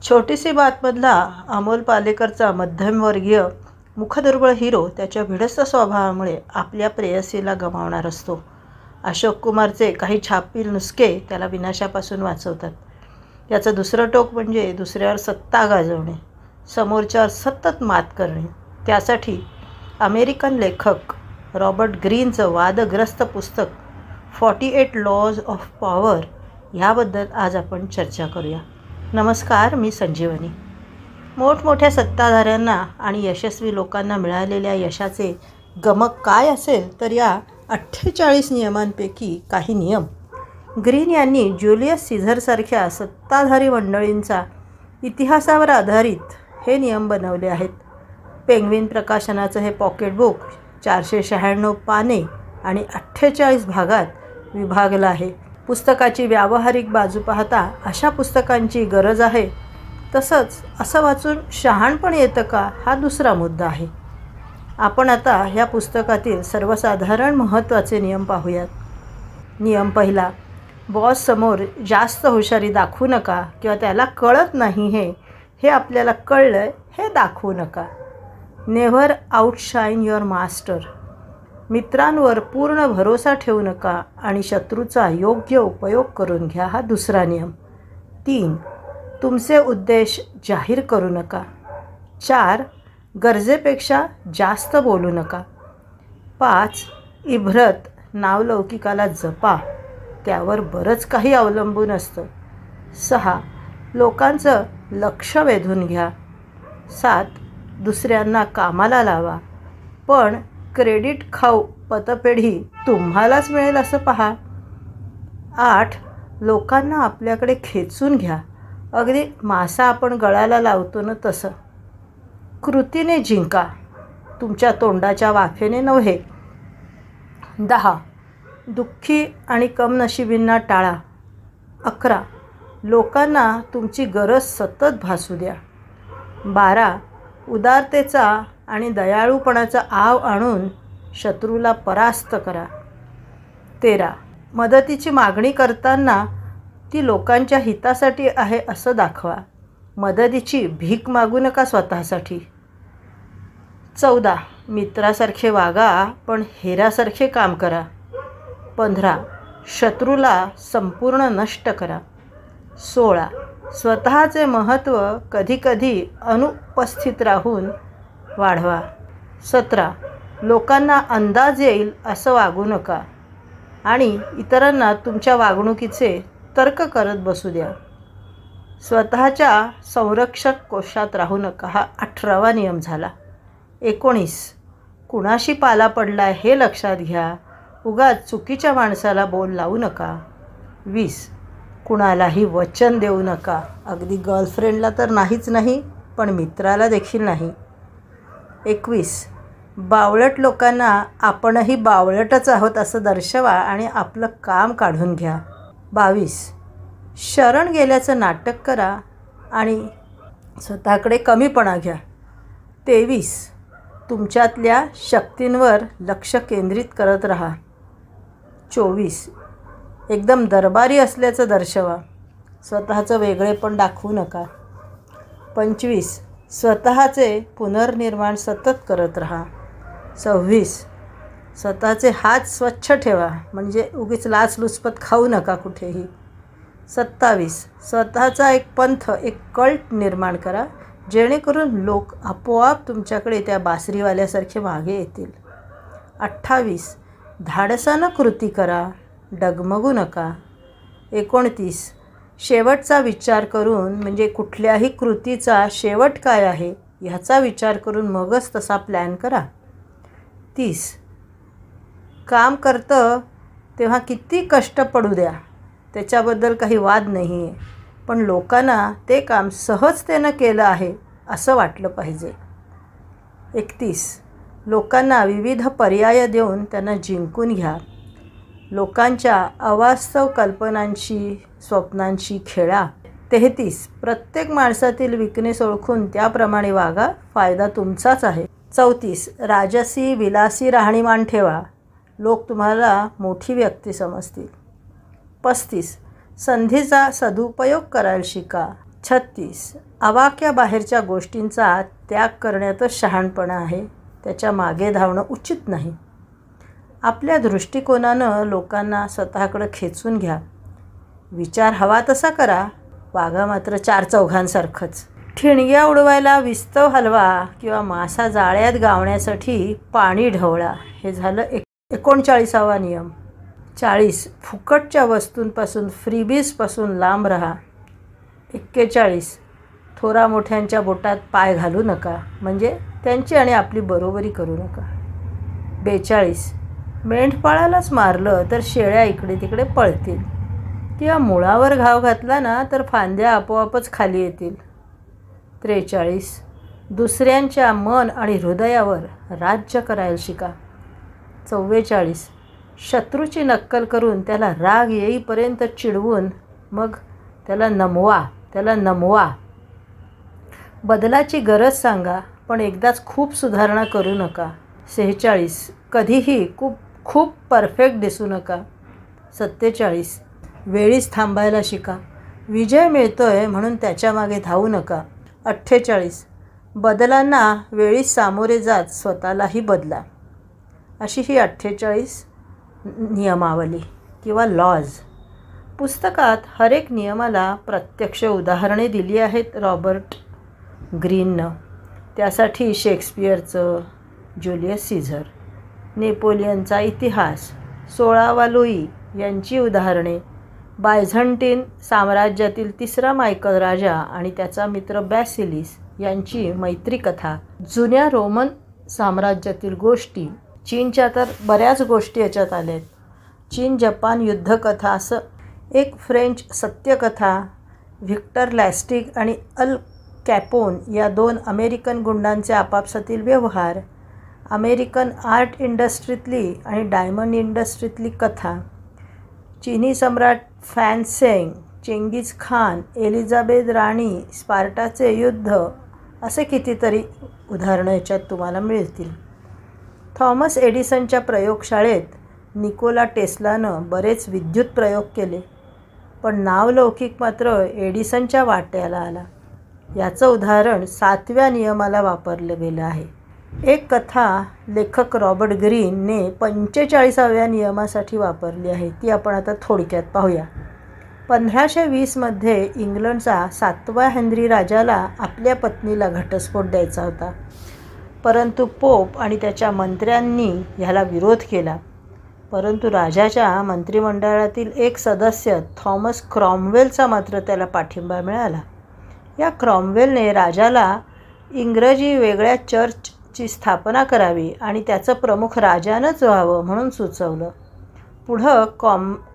छोटीसी बातमधला अमोल पालेकरचा मध्यमवर्गीय मुखदुर्बळ हिरो त्याच्या भिडस्त स्वभावामुळे आपल्या प्रेयसीला गमावणार असतो. अशोक कुमारचे काही छापील नुसके त्याला विनाशापासून वाचवतात. याचं दुसरं टोक म्हणजे दुसऱ्यावर सत्ता गाजवणे, समोरच्यावर सतत मात करणे. त्यासाठी अमेरिकन लेखक रॉबर्ट ग्रीनचं वादग्रस्त पुस्तक 48 लॉज ऑफ पॉवर ह्याबद्दल आज आपण चर्चा करूया. नमस्कार, मी संजीवनी. मोठमोठ्या सत्ताधाऱ्यांना आणि यशस्वी लोकांना मिळालेल्या यशाचे गमक काय असेल तर या 48 नियमांपैकी काही नियम ग्रीन यांनी जुलियस सीझरसारख्या सत्ताधारी मंडळींचा इतिहासावर आधारित हे नियम बनवले आहेत. पेंग्विन प्रकाशनाचं हे पॉकेटबुक 496 पाने आणि 48 भागात विभागलं आहे. पुस्तकाची व्यावहारिक बाजू पाहता अशा पुस्तकांची गरज आहे. तसंच असं वाचून शहाणपण येतं का हा दुसरा मुद्दा आहे. आपण आता ह्या पुस्तकातील सर्वसाधारण महत्त्वाचे नियम पाहूयात. नियम पहिला, बॉससमोर जास्त हुशारी दाखवू नका किंवा त्याला कळत नाही हे आपल्याला कळलं हे दाखवू नका. Never outshine your master. मित्रांवर पूर्ण भरोसा ठेवू नका आणि शत्रूचा योग्य उपयोग करून घ्या हा दुसरा नियम. 3. तुमचे उद्देश जाहीर करू नका. 4. गरजेपेक्षा जास्त बोलू नका. 5. इभ्रत नावलौकिकाला जपा, त्यावर बरंच काही अवलंबून असतं. 6. लोकांचं लक्ष वेधून घ्या. 7. दुसऱ्यांना कामाला लावा, पण क्रेडिट खाऊ पतपेढी तुम्हालाच मिळेल असं पहा. 8. लोकांना आपल्याकडे खेचून घ्या, अगदी मासा आपण गळाला लावतो ना तसं. कृतीने जिंका, तुमच्या तोंडाच्या वाफेने नव्हे. 10. दुःखी आणि कमनशिबींना टाळा. 11. लोकांना तुमची गरज सतत भासू द्या. 12. उदारतेचा आणि दयाळूपणाचा आव आणून शत्रूला परास्त करा. 13. मदतीची मागणी करताना ती लोकांच्या हितासाठी आहे असं दाखवा. मदतीची भीक मागू नका स्वतःसाठी. 14. मित्रासारखे वागा, पण हेरासारखे काम करा. 15. शत्रूला संपूर्ण नष्ट करा. 16. स्वतःचे महत्त्व कधीकधी अनुपस्थित राहून वाढवा. 17. लोकांना अंदाज येईल असं वागू नका आणि इतरांना तुमच्या वागणुकीचे तर्क करत बसू द्या. स्वतःच्या संरक्षक कोशात राहू नका हा 18वा नियम झाला. 19. कुणाशी पाला पडला हे लक्षात घ्या, उगाच चुकीच्या माणसाला बोल लावू नका. 20. कुणालाही वचन देऊ नका, अगदी गर्लफ्रेंडला तर नाहीच नाही, पण मित्राला देखील नाही. 21. बावळट लोकांना आपणही बावळटच आहोत असं दर्शवा आणि आपलं काम काढून घ्या. 22. शरण गेल्याचं नाटक करा आणि स्वतःकडे कमीपणा घ्या. 23. तुमच्यातल्या शक्तींवर लक्ष केंद्रित करत राहा. 24. एकदम दरबारी असल्याचं दर्शवा, स्वतःचं वेगळेपण दाखवू नका. 25. स्वतःचे पुनर्निर्माण सतत करत राहा. 26. स्वतःचे हात स्वच्छ ठेवा, म्हणजे उगीच लाचलुचपत खाऊ नका कुठेही. 27. स्वतःचा एक पंथ, एक कल्ट निर्माण करा, जेणेकरून लोक आपोआप तुमच्याकडे त्या बासरीवाल्यासारखे मागे येतील. 28. धाडसानं कृती करा, डगमगू नका. 29. शेवटचा विचार करून, म्हणजे कुठल्याही कृतीचा शेवट काय आहे ह्याचा विचार करून मगच तसा प्लॅन करा. 30. काम करतं तेव्हा किती कष्ट पडू द्या, त्याच्याबद्दल काही वाद नाही आहे, पण लोकांना ते काम सहजतेनं केलं आहे असं वाटलं पाहिजे. 31. लोकांना विविध पर्याय देऊन त्यांना जिंकून घ्या. लोकांच्या अवास्तव कल्पनांशी, स्वप्नांशी खेळा. 33. प्रत्येक माणसातील विकनेस ओळखून त्याप्रमाणे वागा, फायदा तुमचाच आहे. 34. राजसी विलासी राहणीमान ठेवा, लोक तुम्हाला मोठी व्यक्ती समजतील. 35. संधीचा सदुपयोग करायला शिका. 36. आवाक्याबाहेरच्या गोष्टींचा त्याग करण्यातच शहाणपणा आहे, त्याच्या मागे धावणं उचित नाही. आपल्या दृष्टिकोनानं लोकांना स्वतःकडं खेचून घ्या. विचार हवा तसा करा, वागा मात्र चार चौघांसारखंच. ठिणग्या उडवायला विस्तव हलवा किंवा मासा जाळ्यात गावण्यासाठी पाणी ढवळा. हे झालं 39वा नियम. 40. फुकटच्या वस्तूंपासून फ्रीबीजपासून लांब राहा. 41. थोरा मोठ्यांच्या बोटात पाय घालू नका, म्हणजे त्यांची आणि आपली बरोबरी करू नका. 42. मेंढपाळालाच मारलं तर शेळ्या इकडे तिकडे पळतील, किंवा मुळावर घाव घातला ना तर फांद्या आपोआपच खाली येतील. 43. दुसऱ्यांच्या मन आणि हृदयावर राज्य करायला शिका. 44. शत्रूची नक्कल करून त्याला राग येईपर्यंत चिडवून मग त्याला नमवा. बदलाची गरज सांगा, पण एकदाच खूप सुधारणा करू नका. 46. कधीही खूप परफेक्ट दिसू नका. 47. वेळीच थांबायला शिका. विजय मिळतोय म्हणून त्याच्या मागे धावू नका. 48. बदलांना वेळीच सामोरे जात स्वतःलाही बदला. अशी ही 48 नियमावली किंवा लॉज. पुस्तकात हर एक नियमाला प्रत्यक्ष उदाहरणे दिली आहेत रॉबर्ट ग्रीननं. त्यासाठी शेक्सपियरचं ज्युलियस सीझर, नेपोलियनचा इतिहास, 16वा लुई यांची उदाहरणे, बायझंटीन साम्राज्यातील 3रा मायकल राजा आणि त्याचा मित्र बॅसिलिस यांची मैत्री कथा, जुन्या रोमन साम्राज्यातील गोष्टी, चीनच्या तर बऱ्याच गोष्टी याच्यात आल्यात, चीन जपान युद्धकथा, असं एक फ्रेंच सत्यकथा, व्हिक्टर लॅस्टिग आणि अल कॅपोन या 2 अमेरिकन गुंडांचे आपापसातील व्यवहार, अमेरिकन आर्ट इंडस्ट्रीतली आणि डायमंड इंडस्ट्रीतली कथा, चीनी सम्राट फॅनसेंग, चेंगीज खान, एलिझाबेथ राणी, स्पार्टाचे युद्ध, असे कितीतरी उदाहरणं याच्यात तुम्हाला मिळतील. थॉमस एडिसनच्या प्रयोगशाळेत निकोला टेस्लानं बरेच विद्युत प्रयोग केले, पण नावलौकिक मात्र एडिसनच्या वाट्याला आला. याचं उदाहरण 7व्या नियमाला वापरलं गेलं आहे. एक कथा लेखक रॉबर्ट ग्रीनने 45व्या नियमासाठी वापरली आहे, ती आपण आता थोडक्यात पाहूया. 1520मध्ये इंग्लंडचा 7वा हेन्री राजाला आपल्या पत्नीला घटस्फोट द्यायचा होता, परंतु पोप आणि त्याच्या मंत्र्यांनी ह्याला विरोध केला. परंतु राजाच्या मंत्रिमंडळातील एक सदस्य थॉमस क्रॉमवेलचा मात्र त्याला पाठिंबा मिळाला. या क्रॉमवेलने राजाला इंग्रजी वेगळ्या चर्चची स्थापना करावी आणि त्याचं प्रमुख राजानंच व्हावं म्हणून सुचवलं. पुढं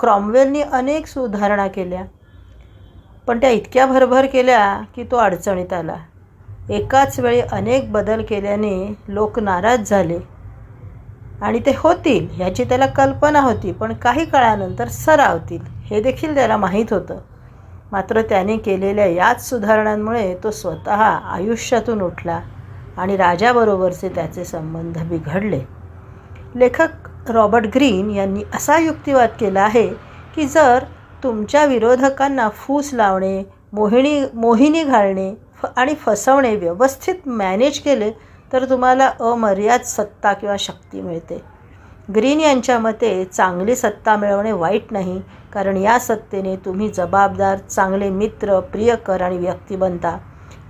क्रॉमवेलनी अनेक सुधारणा केल्या, पण त्या इतक्या भरभर केल्या की तो अडचणीत आला. एकाच वेळी अनेक बदल केल्याने लोक नाराज झाले आणि ते होतील ह्याची त्याला कल्पना होती, पण काही काळानंतर सरावतील हे देखील त्याला माहीत होतं. मात्र त्याने केलेल्या याच सुधारणांमुळे तो स्वतः आयुष्यातून उठला आणि राजाबरोबरचे त्याचे संबंध बिघडले. लेखक रॉबर्ट ग्रीन यांनी असा युक्तिवाद केला आहे की जर तुमच्या विरोधकांना फूस लावणे, मोहिनी घालणे आणि फसवणे व्यवस्थित मॅनेज केले तर तुम्हाला अमर्याद सत्ता किंवा शक्ती मिळते. ग्रीन यांच्या मते चांगली सत्ता मिळवणे वाईट नाही, कारण या सत्तेने तुम्ही जबाबदार, चांगले मित्र, प्रियकर आणि व्यक्ती बनता.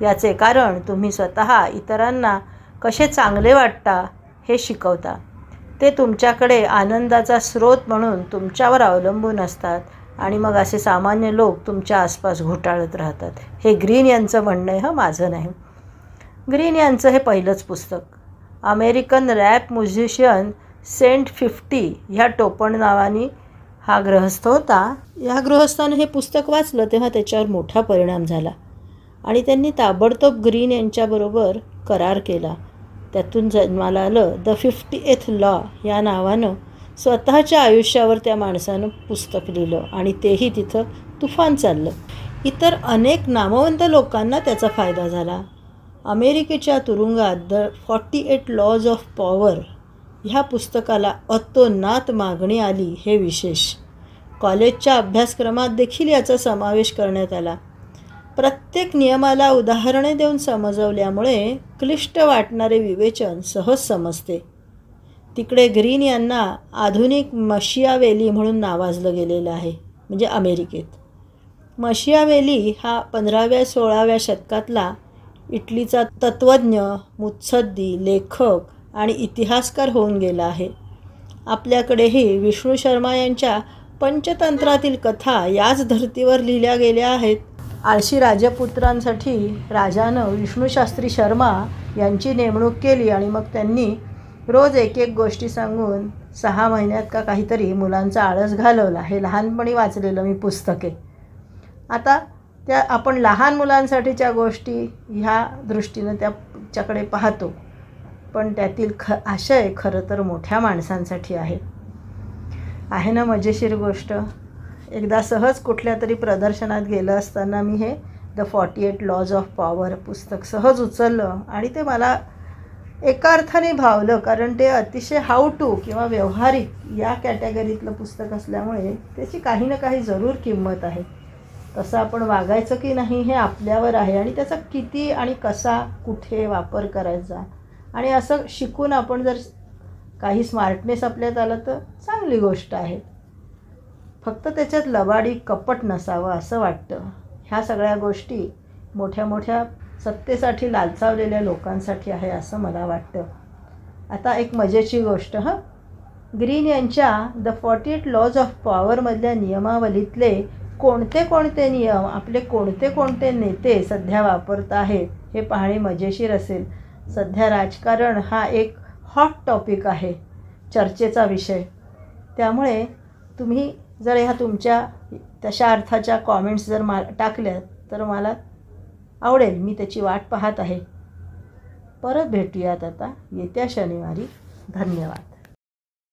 याचे कारण तुम्ही स्वतः इतरांना कसे चांगले वाटता हे शिकवता. ते तुमच्याकडे आनंदाचा स्रोत म्हणून तुमच्यावर अवलंबून असतात आणि मग असे सामान्य लोक तुमच्या आसपास घोटाळत राहतात. हे ग्रीन यांचं म्हणणं आहे, माझं नाही. ग्रीन यांचं हे पहिलंच पुस्तक. अमेरिकन रॅप म्युझिशियन सेंट 50 ह्या टोपण नावाने हा गृहस्थ होता. या गृहस्थानं हे पुस्तक वाचलं तेव्हा त्याच्यावर मोठा परिणाम झाला आणि त्यांनी ताबडतोब ग्रीन यांच्याबरोबर करार केला. त्यातून जन्माला आलं द 50th लॉ या नावानं स्वतःच्या आयुष्यावर त्या माणसानं पुस्तक लिहिलं आणि तेही तिथं तुफान चाललं. इतर अनेक नामवंत लोकांना त्याचा फायदा झाला. अमेरिकेच्या तुरुंगात द 48 लॉज ऑफ पॉवर ह्या पुस्तकाला अतोनात मागणी आली, हे विशेष. कॉलेजच्या अभ्यासक्रमात देखील याचा समावेश करण्यात आला. प्रत्येक नियमाला उदाहरणे देऊन समजवल्यामुळे क्लिष्ट वाटणारे विवेचन सहज समजते. तिकडे ग्रीन यांना आधुनिक मशियावेली म्हणून नावाजलं गेलेलं आहे, म्हणजे अमेरिकेत. मशियावेली हा 15व्या-16व्या शतकातला इटलीचा तत्त्वज्ञ, मुत्सद्दी, लेखक आणि इतिहासकार होऊन गेला आहे. आपल्याकडेही विष्णू शर्मा यांच्या पंचतंत्रातील कथा याच धर्तीवर लिहिल्या गेल्या आहेत. आळशी राजपुत्रांसाठी राजानं विष्णूशास्त्री शर्मा यांची नेमणूक केली आणि मग त्यांनी रोज एक एक गोष्टी सांगून 6 महिन्यात का काहीतरी मुलांचा आळस घालवला. हे लहानपणी वाचलेलं मी पुस्तके. आता त्या आपण लहान मुलांसाठीच्या गोष्टी ह्या दृष्टीनं त्याच्याकडे पाहतो, पण त्यातील आशय खरं तर मोठ्या माणसांसाठी आहे ना मजेशीर गोष्ट. एकदा सहज कुठल्या तरी प्रदर्शनात गेलं असताना मी हे द 48 लॉज ऑफ पॉवर पुस्तक सहज उचललं आणि ते मला एका अर्थाने भावलं, कारण ते अतिशय हाऊ टू किंवा व्यवहारिक या कॅटेगरीतलं पुस्तक असल्यामुळे त्याची काही ना काही जरूर किंमत आहे. तसं आपण वागायचं की नाही हे आपल्यावर आहे आणि त्याचा किती आणि कसा कुठे वापर करायचा, आणि असं शिकून आपण जर काही स्मार्टनेस आपल्यात आलं तर चांगली गोष्ट आहे. फक्त त्याच्यात लबाडी कपट नसावं असं वाटतं. ह्या सगळ्या गोष्टी मोठ्या मोठ्या सत्तेसाठी लालचावलेल्या लोकांसाठी आहे असं मला वाटतं. आता एक मजेची गोष्ट. ग्रीन यांच्या द 48 लॉज ऑफ पॉवरमधल्या नियमावलीतले कोणते कोणते नियम आपले कोणते कोणते नेते सध्या वापरत आहेत हे पाहणे मजेशीर असेल. सध्या राजकारण हा एक हॉट टॉपिक आहे, चर्चेचा विषय. त्यामुळे तुम्ही जर ह्या तुमच्या तशा अर्थाच्या कॉमेंट्स जर टाकल्यात तर मला आवडेल. मी त्याची वाट पाहत आहे. परत भेटूयात आता येत्या शनिवारी. धन्यवाद.